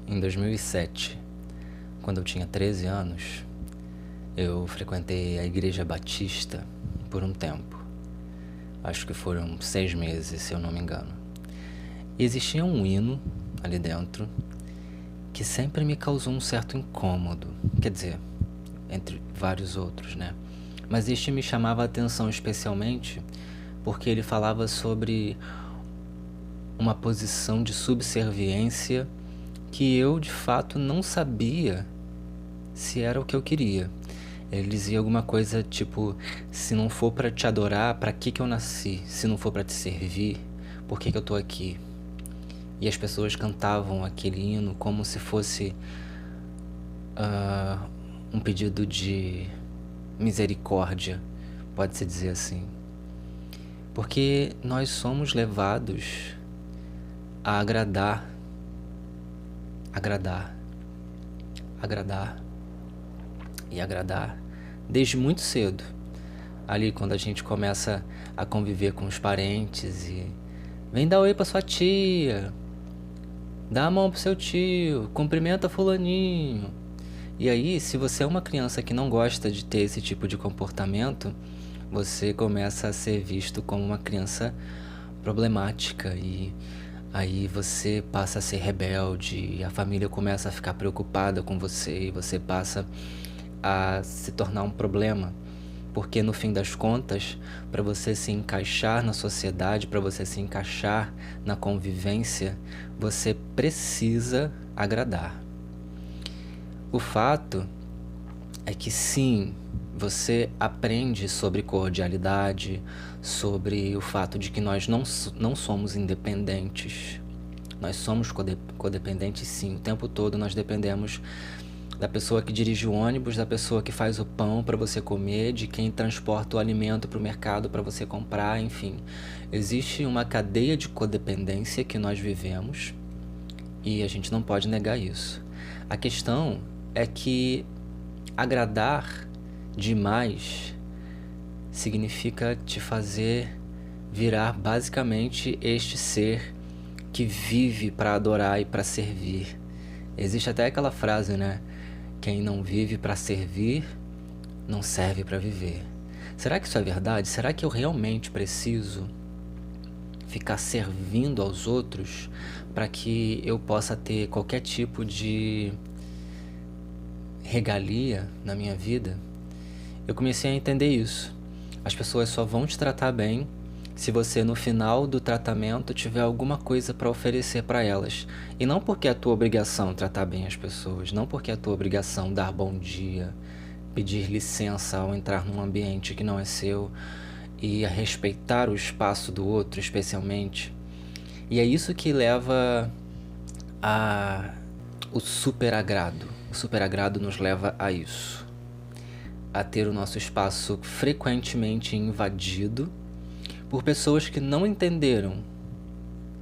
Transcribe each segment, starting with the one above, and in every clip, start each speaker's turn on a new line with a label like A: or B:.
A: Em 2007, quando eu tinha 13 anos, eu frequentei a Igreja Batista por um tempo. Acho que foram 6 meses, se eu não me engano. E existia um hino ali dentro que sempre me causou um certo incômodo. Quer dizer, entre vários outros, né? Mas este me chamava a atenção especialmente porque ele falava sobre uma posição de subserviência que eu de fato não sabia se era o que eu queria. Ele dizia alguma coisa tipo: se não for pra te adorar, pra que eu nasci? Se não for pra te servir, por que eu tô aqui? E as pessoas cantavam aquele hino como se fosse um pedido de misericórdia, pode-se dizer assim. Porque nós somos levados a agradar, agradar e agradar desde muito cedo. Ali quando a gente começa a conviver com os parentes e vem dar oi pra sua tia, dá a mão pro seu tio, cumprimenta fulaninho. E aí, se você é uma criança que não gosta de ter esse tipo de comportamento, você começa a ser visto como uma criança problemática e aí você passa a ser rebelde, e a família começa a ficar preocupada com você e você passa a se tornar um problema. Porque no fim das contas, para você se encaixar na sociedade, para você se encaixar na convivência, você precisa agradar. O fato é que sim, você aprende sobre cordialidade, sobre o fato de que nós não somos independentes. Nós somos codependentes sim, o tempo todo nós dependemos da pessoa que dirige o ônibus, da pessoa que faz o pão para você comer, de quem transporta o alimento para o mercado para você comprar, enfim. Existe uma cadeia de codependência que nós vivemos e a gente não pode negar isso. A questão é que agradar demais significa te fazer virar basicamente este ser que vive para adorar e para servir. Existe até aquela frase, né? Quem não vive para servir, não serve para viver. Será que isso é verdade? Será que eu realmente preciso ficar servindo aos outros para que eu possa ter qualquer tipo de regalia na minha vida? Eu comecei a entender isso. As pessoas só vão te tratar bem se você no final do tratamento tiver alguma coisa para oferecer para elas. E não porque é a tua obrigação tratar bem as pessoas, não porque é a tua obrigação dar bom dia, pedir licença ao entrar num ambiente que não é seu e a respeitar o espaço do outro, especialmente. E é isso que leva a o superagrado. O superagrado nos leva a isso, a ter o nosso espaço frequentemente invadido por pessoas que não entenderam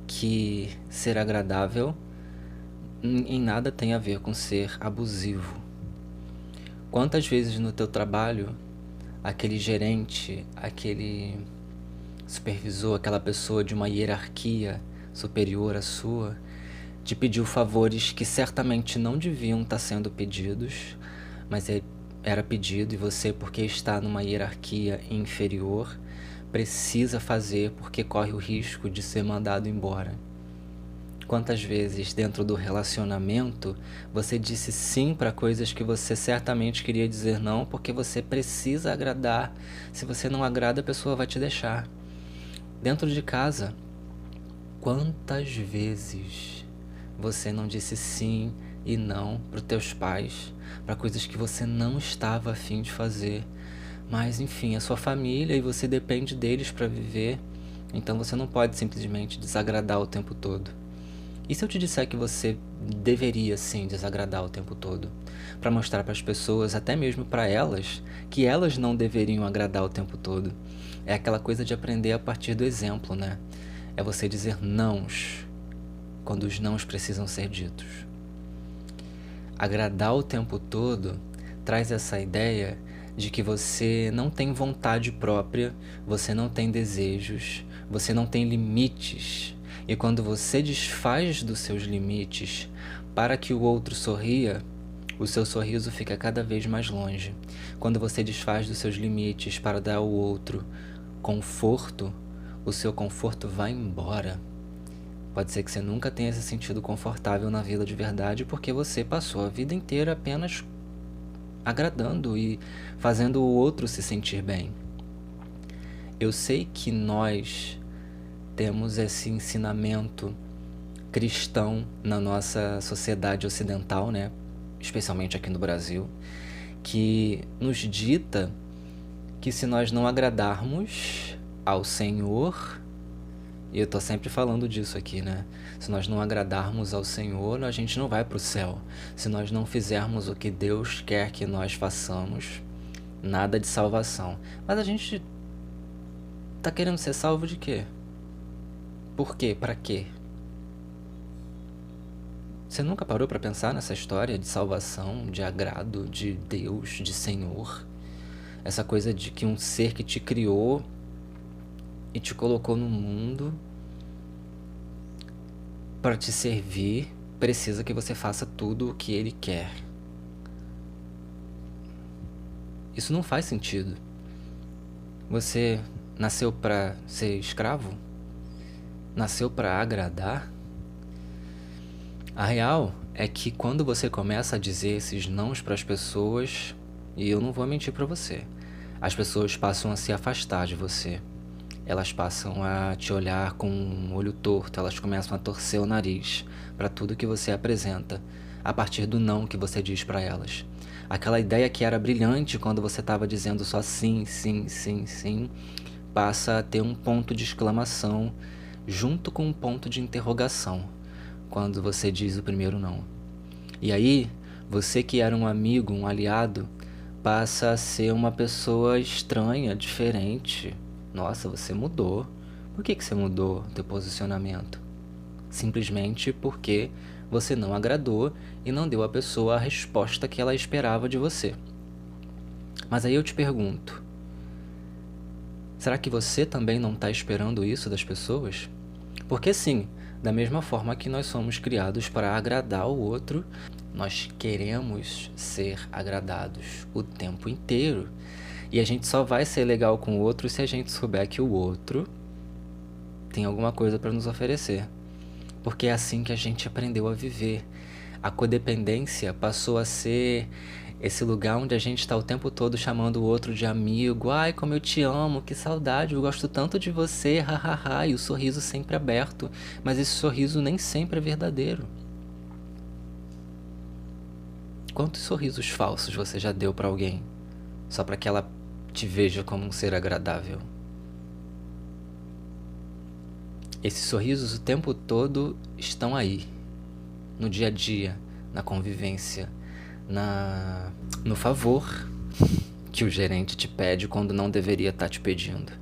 A: que ser agradável em nada tem a ver com ser abusivo. Quantas vezes no teu trabalho, aquele gerente, aquele supervisor, aquela pessoa de uma hierarquia superior à sua, te pediu favores que certamente não deviam estar sendo pedidos, mas era pedido e você, porque está numa hierarquia inferior, precisa fazer porque corre o risco de ser mandado embora. Quantas vezes dentro do relacionamento você disse sim para coisas que você certamente queria dizer não porque você precisa agradar. Se você não agrada, a pessoa vai te deixar. Dentro de casa, quantas vezes você não disse sim e não para os teus pais, para coisas que você não estava a fim de fazer? Mas enfim, é sua família e você depende deles para viver, então você não pode simplesmente desagradar o tempo todo. E se eu te disser que você deveria sim desagradar o tempo todo, para mostrar para as pessoas, até mesmo para elas, que elas não deveriam agradar o tempo todo? É aquela coisa de aprender a partir do exemplo, né? É você dizer nãos quando os nãos precisam ser ditos. Agradar o tempo todo traz essa ideia de que você não tem vontade própria, você não tem desejos, você não tem limites. E quando você desfaz dos seus limites para que o outro sorria, o seu sorriso fica cada vez mais longe. Quando você desfaz dos seus limites para dar ao outro conforto, o seu conforto vai embora. Pode ser que você nunca tenha se sentido confortável na vida de verdade porque você passou a vida inteira apenas agradando e fazendo o outro se sentir bem. Eu sei que nós temos esse ensinamento cristão na nossa sociedade ocidental, né? Especialmente aqui no Brasil, que nos dita que se nós não agradarmos ao Senhor, e eu tô sempre falando disso aqui, né? Se nós não agradarmos ao Senhor, a gente não vai pro céu. Se nós não fizermos o que Deus quer que nós façamos, nada de salvação. Mas a gente tá querendo ser salvo de quê? Por quê? Pra quê? Você nunca parou pra pensar nessa história de salvação, de agrado, de Deus, de Senhor? Essa coisa de que um ser que te criou e te colocou no mundo para te servir, precisa que você faça tudo o que ele quer. Isso não faz sentido. Você nasceu para ser escravo? Nasceu para agradar? A real é que quando você começa a dizer esses nãos para as pessoas, e eu não vou mentir para você, as pessoas passam a se afastar de você. Elas passam a te olhar com um olho torto, elas começam a torcer o nariz para tudo que você apresenta, a partir do não que você diz para elas. Aquela ideia que era brilhante quando você estava dizendo só sim, sim, sim, sim, passa a ter um ponto de exclamação junto com um ponto de interrogação quando você diz o primeiro não. E aí, você que era um amigo, um aliado, passa a ser uma pessoa estranha, diferente. Nossa, você mudou. Por que você mudou teu posicionamento? Simplesmente porque você não agradou e não deu à pessoa a resposta que ela esperava de você. Mas aí eu te pergunto, será que você também não está esperando isso das pessoas? Porque sim, da mesma forma que nós somos criados para agradar o outro, nós queremos ser agradados o tempo inteiro. E a gente só vai ser legal com o outro se a gente souber que o outro tem alguma coisa para nos oferecer. Porque é assim que a gente aprendeu a viver. A codependência passou a ser esse lugar onde a gente está o tempo todo chamando o outro de amigo. Ai, como eu te amo, que saudade, eu gosto tanto de você, hahaha. E o sorriso sempre aberto. Mas esse sorriso nem sempre é verdadeiro. Quantos sorrisos falsos você já deu para alguém? Só para que ela te veja como um ser agradável. Esses sorrisos o tempo todo estão aí, no dia a dia, na convivência, no favor que o gerente te pede quando não deveria estar te pedindo,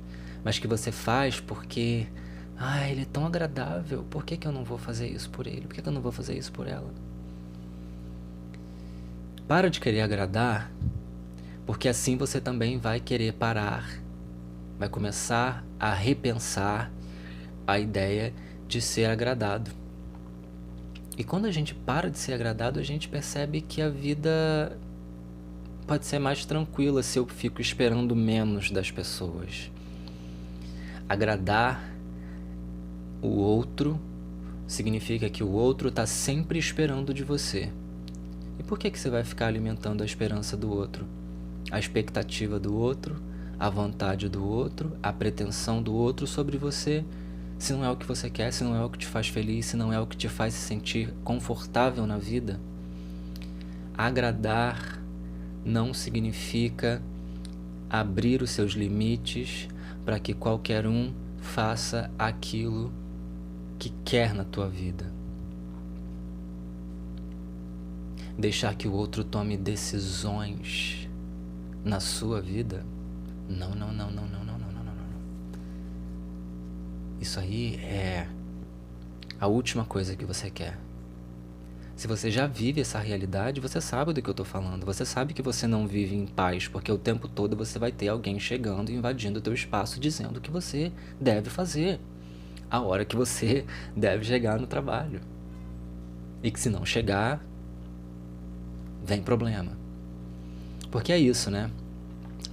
A: mas que você faz porque, ele é tão agradável, por que eu não vou fazer isso por ele? Por que eu não vou fazer isso por ela? Para de querer agradar, porque assim você também vai querer parar, vai começar a repensar a ideia de ser agradado. E quando a gente para de ser agradado, a gente percebe que a vida pode ser mais tranquila se eu fico esperando menos das pessoas. Agradar o outro significa que o outro está sempre esperando de você. E por que você vai ficar alimentando a esperança do outro? A expectativa do outro, a vontade do outro, a pretensão do outro sobre você, se não é o que você quer, se não é o que te faz feliz, se não é o que te faz se sentir confortável na vida. Agradar não significa abrir os seus limites para que qualquer um faça aquilo que quer na tua vida. Deixar que o outro tome decisões na sua vida? Não. Isso aí é a última coisa que você quer. Se você já vive essa realidade, você sabe do que eu tô falando. Você sabe que você não vive em paz, porque o tempo todo você vai ter alguém chegando e invadindo o teu espaço dizendo o que você deve fazer. a hora que você deve chegar no trabalho. E que se não chegar, vem problema. Porque é isso, né?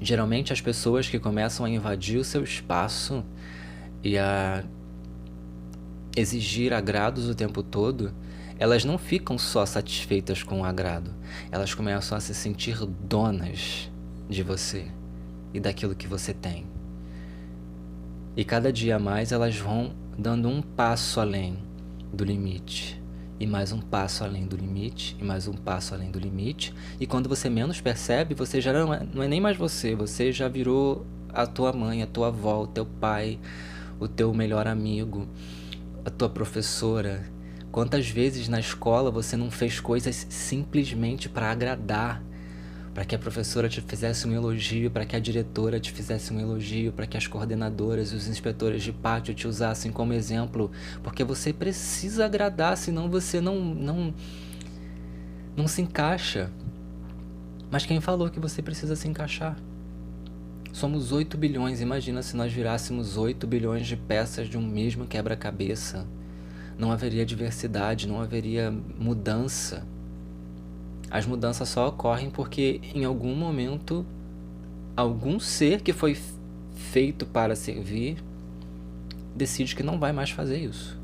A: Geralmente as pessoas que começam a invadir o seu espaço e a exigir agrados o tempo todo, elas não ficam só satisfeitas com o agrado. Elas começam a se sentir donas de você e daquilo que você tem. E cada dia mais elas vão dando um passo além do limite. E mais um passo além do limite, e mais um passo além do limite. E quando você menos percebe, você já não é nem mais você já virou a tua mãe, a tua avó, o teu pai, o teu melhor amigo, a tua professora. Quantas vezes na escola você não fez coisas simplesmente para agradar? Para que a professora te fizesse um elogio, para que a diretora te fizesse um elogio, para que as coordenadoras e os inspetores de pátio te usassem como exemplo, porque você precisa agradar, senão você não se encaixa. Mas quem falou que você precisa se encaixar? Somos 8 bilhões, imagina se nós virássemos 8 bilhões de peças de um mesmo quebra-cabeça. Não haveria diversidade, não haveria mudança. As mudanças só ocorrem porque em algum momento algum ser que foi feito para servir decide que não vai mais fazer isso.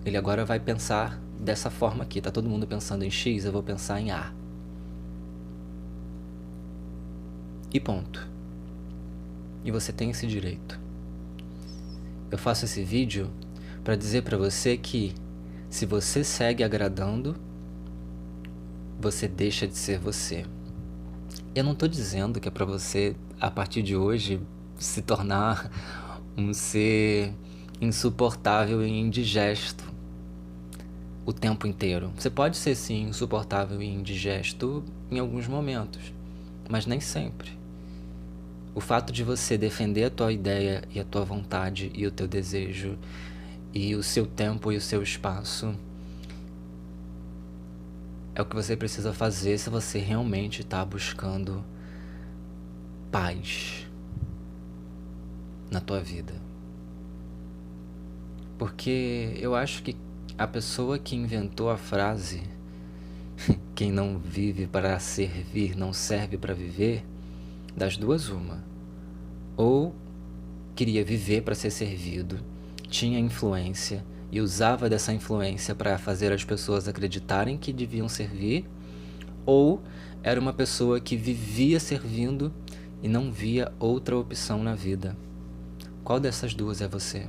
A: Ele agora vai pensar dessa forma aqui. Tá todo mundo pensando em X, eu vou pensar em A. E ponto. E você tem esse direito. Eu faço esse vídeo para dizer para você que se você segue agradando, você deixa de ser você. Eu não tô dizendo que é pra você, a partir de hoje, se tornar um ser insuportável e indigesto o tempo inteiro. Você pode ser, sim, insuportável e indigesto em alguns momentos, mas nem sempre. O fato de você defender a tua ideia e a tua vontade e o teu desejo e o seu tempo e o seu espaço é o que você precisa fazer se você realmente está buscando paz na tua vida. Porque eu acho que a pessoa que inventou a frase quem não vive para servir não serve para viver, das duas uma. Ou queria viver para ser servido, tinha influência e usava dessa influência para fazer as pessoas acreditarem que deviam servir, ou era uma pessoa que vivia servindo e não via outra opção na vida. Qual dessas duas é você?